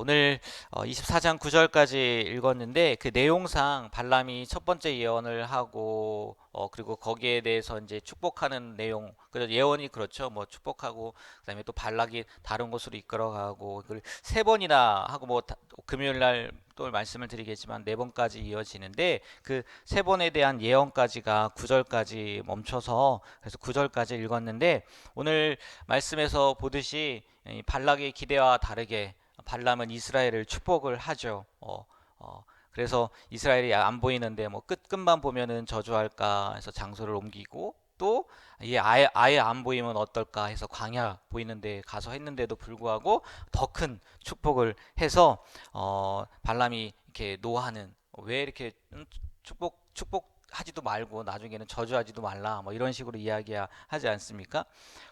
오늘 24장 9절까지 읽었는데 그 내용상 발람이 첫 번째 예언을 하고 그리고 거기에 대해서 이제 축복하는 내용, 그 예언이 그렇죠. 뭐 축복하고 그다음에 또 발락이 다른 곳으로 이끌어가고 그걸 세 번이나 하고 뭐 금요일 날 또 말씀을 드리겠지만 네 번까지 이어지는데 그 세 번에 대한 예언까지가 9절까지 멈춰서 그래서 9절까지 읽었는데 오늘 말씀에서 보듯이 이 발락의 기대와 다르게 발람은 이스라엘을 축복을 하죠. 그래서 이스라엘이 안 보이는데 뭐 끝만 보면은 저주할까 해서 장소를 옮기고 또 이게 아예 안 보이면 어떨까 해서 광야 보이는데 가서 했는데도 불구하고 더 큰 축복을 해서 발람이 이렇게 노하는 왜 이렇게 축복하지도 말고 나중에는 저주하지도 말라 뭐 이런 식으로 이야기하지 않습니까?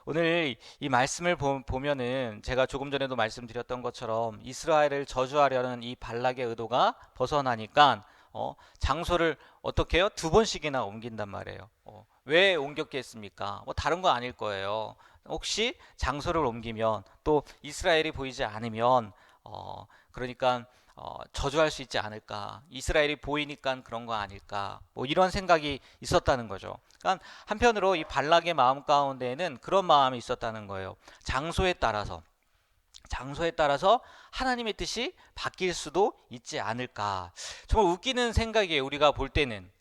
오늘 이 말씀을 보면은 제가 조금 전에도 말씀드렸던 것처럼 이스라엘을 저주하려는 이 발락의 의도가 벗어나니까 장소를 어떻게 해요? 두 번씩이나 옮긴단 말이에요. 왜 옮겼겠습니까? 뭐 다른 거 아닐 거예요. 혹시 장소를 옮기면 또 이스라엘이 보이지 않으면 그러니까 저주할 수 있지 않을까? 이스라엘이 보이니까 그런 거 아닐까? 뭐 이런 생각이 있었다는 거죠. 그러니까 한편으로 이 발락의 마음 가운데에는 그런 마음이 있었다는 거예요. 장소에 따라서 하나님의 뜻이 바뀔 수도 있지 않을까. 정말 웃기는 생각이에요. 우리가 볼 때는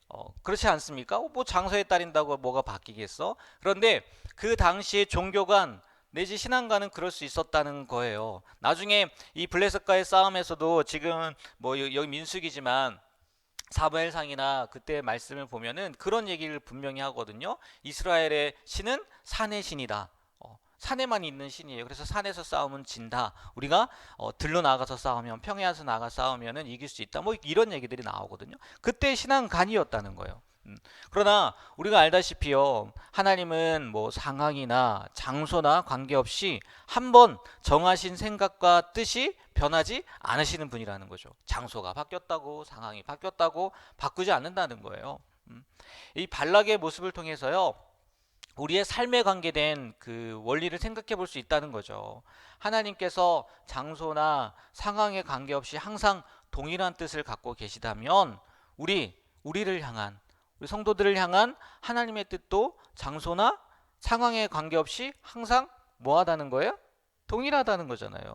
그렇지 않습니까? 뭐 장소에 따른다고 뭐가 바뀌겠어? 그런데 그 당시에 종교관 내지 신앙가는 그럴 수 있었다는 거예요. 나중에 이 블레셋과의 싸움에서도 지금 뭐 여기 민수기지만 사무엘상이나 그때 말씀을 보면은 그런 얘기를 분명히 하거든요. 이스라엘의 신은 산의 신이다. 산에만 있는 신이에요. 그래서 산에서 싸우면 진다. 우리가 들로 나가서 싸우면 평야에서 나가 싸우면은 이길 수 있다. 뭐 이런 얘기들이 나오거든요. 그때 신앙간이었다는 거예요. 그러나 우리가 알다시피요, 하나님은 뭐 상황이나 장소나 관계없이 한번 정하신 생각과 뜻이 변하지 않으시는 분이라는 거죠. 장소가 바뀌었다고, 상황이 바뀌었다고 바꾸지 않는다는 거예요. 이 발락의 모습을 통해서요, 우리의 삶에 관계된 그 원리를 생각해 볼 수 있다는 거죠. 하나님께서 장소나 상황에 관계없이 항상 동일한 뜻을 갖고 계시다면 우리를 향한 우리 성도들을 향한 하나님의 뜻도 장소나 상황에 관계없이 항상 뭐하다는 거예요? 동일하다는 거잖아요.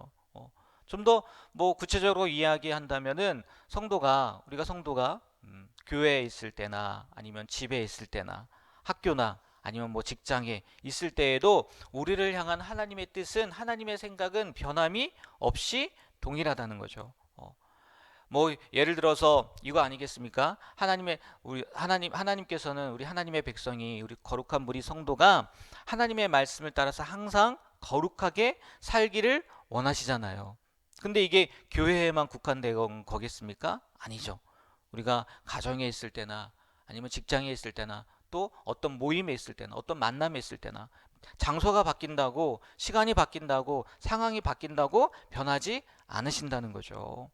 좀 더 뭐 구체적으로 이야기한다면은 우리가 성도가 교회에 있을 때나 아니면 집에 있을 때나 학교나 아니면 뭐 직장에 있을 때에도 우리를 향한 하나님의 뜻은 하나님의 생각은 변함이 없이 동일하다는 거죠. 뭐 예를 들어서 이거 아니겠습니까? 하나님께서는 우리 하나님의 백성이 우리 거룩한 무리 성도가 하나님의 말씀을 따라서 항상 거룩하게 살기를 원하시잖아요. 근데 이게 교회에만 국한된 거겠습니까? 아니죠. 우리가 가정에 있을 때나 아니면 직장에 있을 때나 또 어떤 모임에 있을 때나 어떤 만남에 있을 때나 장소가 바뀐다고 시간이 바뀐다고 상황이 바뀐다고 변하지 않으신다는 거죠.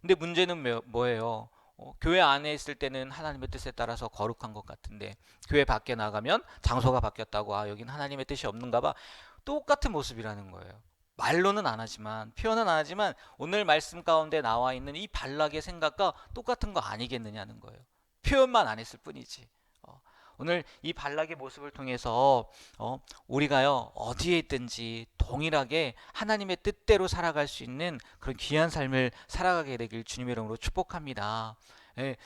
근데 문제는 뭐예요? 교회 안에 있을 때는 하나님의 뜻에 따라서 거룩한 것 같은데 교회 밖에 나가면 장소가 바뀌었다고 여긴 하나님의 뜻이 없는가 봐. 똑같은 모습이라는 거예요. 말로는 안 하지만 표현은 안 하지만 오늘 말씀 가운데 나와 있는 이 발락의 생각과 똑같은 거 아니겠느냐는 거예요. 표현만 안 했을 뿐이지. 오늘 이 발락의 모습을 통해서 우리가요 어디에 있든지 동일하게 하나님의 뜻대로 살아갈 수 있는 그런 귀한 삶을 살아가게 되길 주님의 이름으로 축복합니다. 예,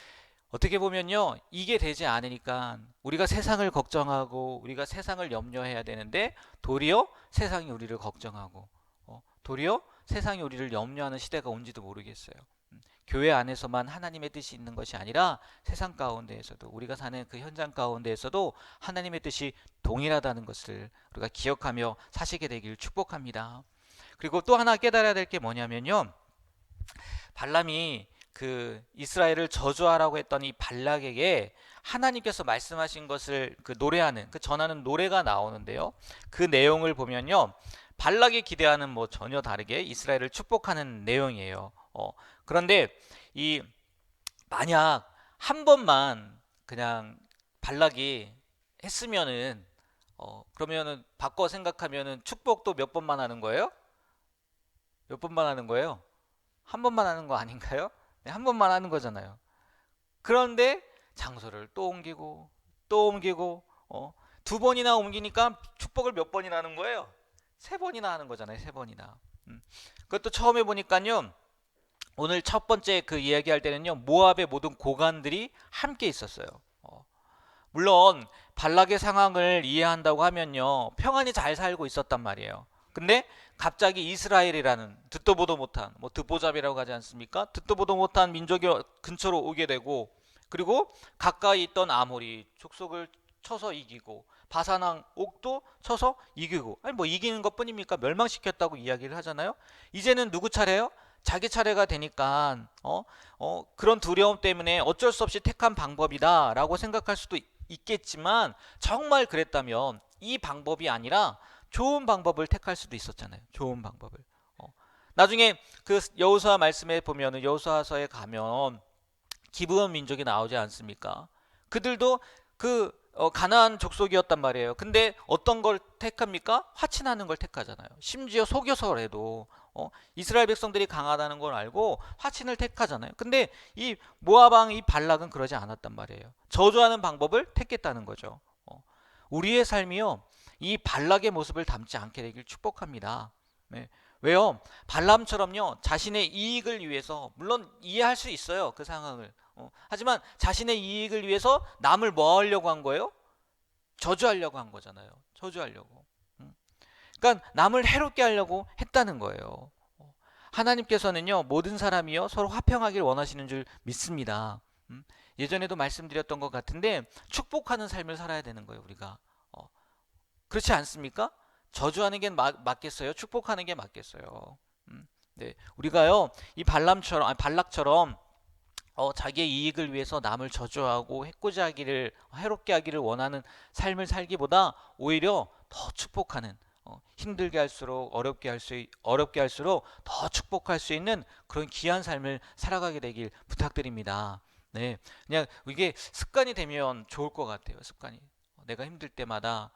어떻게 보면요 이게 되지 않으니까 우리가 세상을 걱정하고 우리가 세상을 염려해야 되는데 도리어 세상이 우리를 걱정하고 도리어 세상이 우리를 염려하는 시대가 온지도 모르겠어요. 교회 안에서만 하나님의 뜻이 있는 것이 아니라 세상 가운데에서도 우리가 사는 그 현장 가운데에서도 하나님의 뜻이 동일하다는 것을 우리가 기억하며 사시게 되길 축복합니다. 그리고 또 하나 깨달아야 될 게 뭐냐면요. 발람이 그 이스라엘을 저주하라고 했던 이 발락에게 하나님께서 말씀하신 것을 그 노래하는 그 전하는 노래가 나오는데요. 그 내용을 보면요. 발락이 기대하는 뭐 전혀 다르게 이스라엘을 축복하는 내용이에요. 그런데 이 만약 한 번만 그냥 발락이 했으면은 그러면은 바꿔 생각하면은 축복도 몇 번만 하는 거예요? 몇 번만 하는 거예요? 한 번만 하는 거 아닌가요? 네, 한 번만 하는 거잖아요. 그런데 장소를 또 옮기고 또 옮기고 두 번이나 옮기니까 축복을 몇 번이나 하는 거예요? 세 번이나 하는 거잖아요. 세 번이나. 그것도 처음에 보니까요. 오늘 첫 번째 그 이야기할 때는요. 모압의 모든 고관들이 함께 있었어요. 물론 발락의 상황을 이해한다고 하면요. 평안히 잘 살고 있었단 말이에요. 근데 갑자기 이스라엘이라는 듣도 보도 못한 뭐 듣보잡이라고 하지 않습니까? 듣도 보도 못한 민족이 근처로 오게 되고 그리고 가까이 있던 아모리 족속을 쳐서 이기고 바산왕 옥도 쳐서 이기고 아니 뭐 이기는 것뿐입니까? 멸망시켰다고 이야기를 하잖아요. 이제는 누구 차례예요? 자기 차례가 되니까 그런 두려움 때문에 어쩔 수 없이 택한 방법이다라고 생각할 수도 있겠지만 정말 그랬다면 이 방법이 아니라 좋은 방법을 택할 수도 있었잖아요. 좋은 방법을. 나중에 그 여호수아 말씀에 보면은 여호수아서에 가면 기브온 민족이 나오지 않습니까? 그들도 그 가나안 족속이었단 말이에요. 근데 어떤 걸 택합니까? 화친하는 걸 택하잖아요. 심지어 속여서라도 이스라엘 백성들이 강하다는 걸 알고 화친을 택하잖아요. 근데 이 모압 왕 이 발락은 그러지 않았단 말이에요. 저주하는 방법을 택했다는 거죠. 우리의 삶이요. 이 발락의 모습을 담지 않게 되길 축복합니다. 네. 왜요? 발람처럼요. 자신의 이익을 위해서 물론 이해할 수 있어요. 그 상황을. 하지만 자신의 이익을 위해서 남을 뭐 하려고 한 거예요? 저주하려고 한 거잖아요. 저주하려고. 그러니까 남을 해롭게 하려고 했다는 거예요. 하나님께서는요. 모든 사람이요. 서로 화평하길 원하시는 줄 믿습니다. 예전에도 말씀드렸던 것 같은데 축복하는 삶을 살아야 되는 거예요. 우리가. 그렇지 않습니까? 저주하는 게 맞겠어요? 축복하는 게 맞겠어요? 네, 우리가요 이 발락처럼 자기의 이익을 위해서 남을 저주하고 해코지하기를 해롭게 하기를 원하는 삶을 살기보다 오히려 더 축복하는 힘들게 할수록 어렵게 할수록 더 축복할 수 있는 그런 귀한 삶을 살아가게 되길 부탁드립니다. 네, 그냥 이게 습관이 되면 좋을 것 같아요. 습관이 내가 힘들 때마다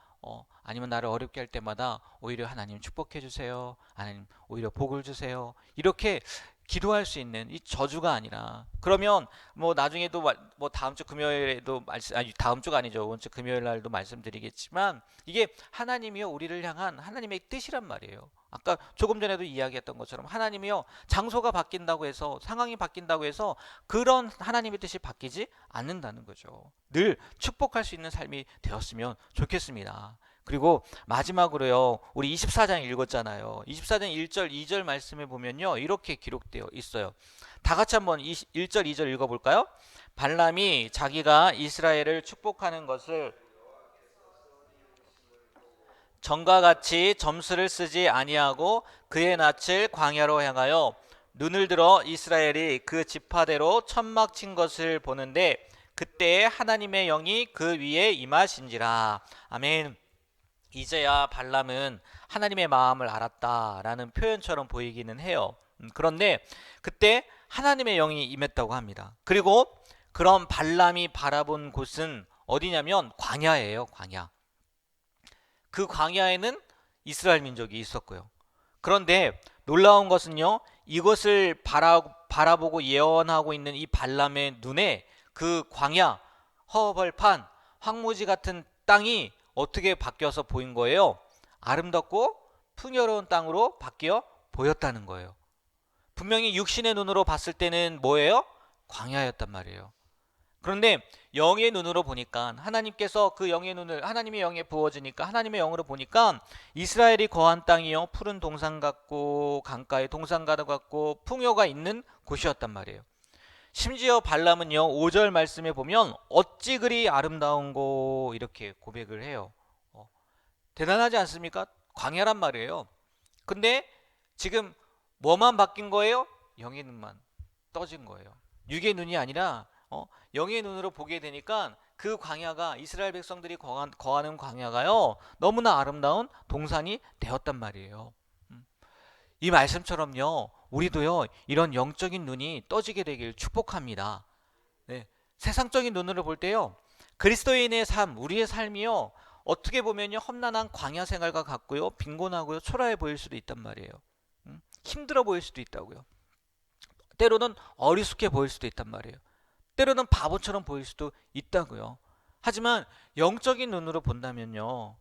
아니면 나를 어렵게 할 때마다 오히려 하나님 축복해 주세요. 하나님 오히려 복을 주세요. 이렇게 기도할 수 있는 이 저주가 아니라 그러면 뭐 나중에도 뭐 다음 주 금요일에도 아니 다음 주가 아니죠. 이번 주 금요일 날도 말씀드리겠지만 이게 하나님이요 우리를 향한 하나님의 뜻이란 말이에요. 아까 조금 전에도 이야기했던 것처럼 하나님이요 장소가 바뀐다고 해서 상황이 바뀐다고 해서 그런 하나님의 뜻이 바뀌지 않는다는 거죠. 늘 축복할 수 있는 삶이 되었으면 좋겠습니다. 그리고 마지막으로요. 우리 24장 읽었잖아요. 24장 1절 2절 말씀에 보면요. 이렇게 기록되어 있어요. 다 같이 한번 1절 2절 읽어볼까요? 발람이 자기가 이스라엘을 축복하는 것을 전과 같이 점수를 쓰지 아니하고 그의 낯을 광야로 향하여 눈을 들어 이스라엘이 그 지파대로 천막 친 것을 보는데 그때 하나님의 영이 그 위에 임하신지라. 아멘. 이제야 발람은 하나님의 마음을 알았다라는 표현처럼 보이기는 해요. 그런데 그때 하나님의 영이 임했다고 합니다. 그리고 그런 발람이 바라본 곳은 어디냐면 광야예요. 광야. 그 광야에는 이스라엘 민족이 있었고요. 그런데 놀라운 것은요. 이것을 바라보고 예언하고 있는 이 발람의 눈에 그 광야, 허벌판, 황무지 같은 땅이 어떻게 바뀌어서 보인 거예요? 아름답고 풍요로운 땅으로 바뀌어 보였다는 거예요. 분명히 육신의 눈으로 봤을 때는 뭐예요? 광야였단 말이에요. 그런데 영의 눈으로 보니까 하나님께서 그 영의 눈을 하나님의 영에 부어지니까 하나님의 영으로 보니까 이스라엘이 거한 땅이요 푸른 동산 같고 강가에 동산가도 같고 풍요가 있는 곳이었단 말이에요. 심지어 발람은요 5절 말씀에 보면 어찌 그리 아름다운고 이렇게 고백을 해요. 대단하지 않습니까? 광야란 말이에요. 근데 지금 뭐만 바뀐 거예요? 영의 눈만 떠진 거예요. 육의 눈이 아니라 영의 눈으로 보게 되니까 그 광야가 이스라엘 백성들이 거하는 광야가요 너무나 아름다운 동산이 되었단 말이에요. 이 말씀처럼요 우리도요 이런 영적인 눈이 떠지게 되길 축복합니다. 네, 세상적인 눈으로 볼 때요 그리스도인의 삶, 우리의 삶이요 어떻게 보면요 험난한 광야 생활과 같고요 빈곤하고요 초라해 보일 수도 있단 말이에요. 힘들어 보일 수도 있다고요. 때로는 어리숙해 보일 수도 있단 말이에요. 때로는 바보처럼 보일 수도 있다고요. 하지만 영적인 눈으로 본다면요.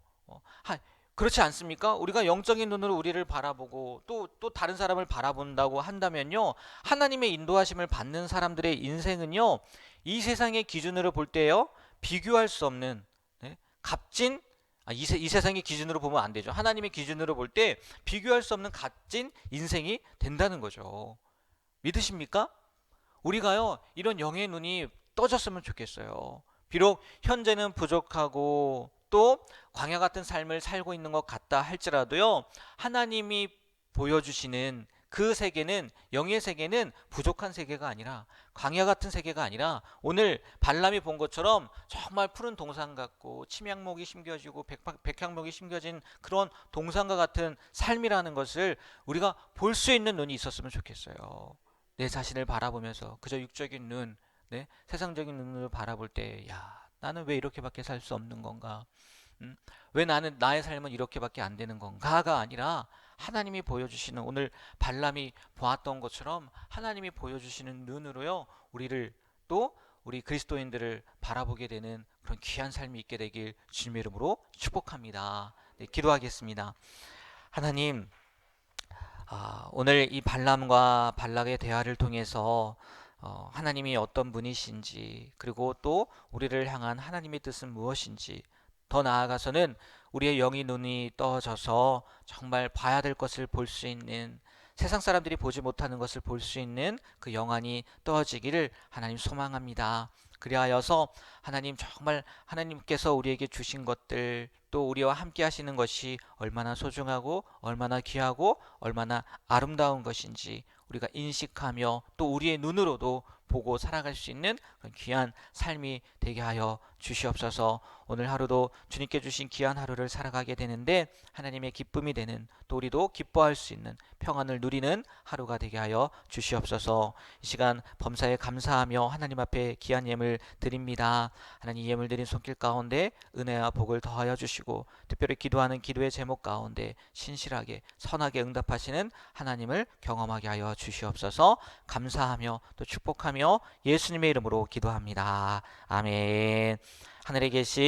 그렇지 않습니까? 우리가 영적인 눈으로 우리를 바라보고 또 다른 사람을 바라본다고 한다면요. 하나님의 인도하심을 받는 사람들의 인생은요. 이 세상의 기준으로 볼 때요. 비교할 수 없는 네? 값진 이 세상의 기준으로 보면 안 되죠. 하나님의 기준으로 볼 때 비교할 수 없는 값진 인생이 된다는 거죠. 믿으십니까? 우리가요, 이런 영의 눈이 떠졌으면 좋겠어요. 비록 현재는 부족하고 또 광야 같은 삶을 살고 있는 것 같다 할지라도요, 하나님이 보여주시는 그 세계는, 영의 세계는 부족한 세계가 아니라, 광야 같은 세계가 아니라, 오늘 발람이 본 것처럼 정말 푸른 동산 같고 침향목이 심겨지고 백향목이 심겨진 그런 동산과 같은 삶이라는 것을 우리가 볼 수 있는 눈이 있었으면 좋겠어요. 내 자신을 바라보면서 그저 육적인 눈, 네? 세상적인 눈으로 바라볼 때, 야, 나는 왜 이렇게밖에 살 수 없는 건가? 왜 나는 나의 삶은 이렇게밖에 안 되는 건가가 아니라 하나님이 보여주시는, 오늘 발람이 보았던 것처럼 하나님이 보여주시는 눈으로요, 우리를 또 우리 그리스도인들을 바라보게 되는 그런 귀한 삶이 있게 되길 주님의 이름으로 축복합니다. 네, 기도하겠습니다. 하나님, 오늘 이 발람과 발락의 대화를 통해서 하나님이 어떤 분이신지, 그리고 또 우리를 향한 하나님의 뜻은 무엇인지, 더 나아가서는 우리의 영의 눈이 떠져서 정말 봐야 될 것을 볼 수 있는, 세상 사람들이 보지 못하는 것을 볼 수 있는 그 영안이 떠지기를 하나님 소망합니다. 그리하여서 하나님, 정말 하나님께서 우리에게 주신 것들, 또 우리와 함께 하시는 것이 얼마나 소중하고 얼마나 귀하고 얼마나 아름다운 것인지 우리가 인식하며 또 우리의 눈으로도 보고 살아갈 수 있는 그런 귀한 삶이 되게 하여 주시옵소서. 오늘 하루도 주님께 주신 귀한 하루를 살아가게 되는데 하나님의 기쁨이 되는, 또 우리도 기뻐할 수 있는 평안을 누리는 하루가 되게 하여 주시옵소서. 이 시간 범사에 감사하며 하나님 앞에 귀한 예물 드립니다. 하나님, 예물 드린 손길 가운데 은혜와 복을 더하여 주시고, 특별히 기도하는 기도의 제목 가운데 신실하게 선하게 응답하시는 하나님을 경험하게 하여 주시옵소서. 감사하며 또 축복하며 예수님의 이름으로 기도합니다. 아멘. 하늘에 계신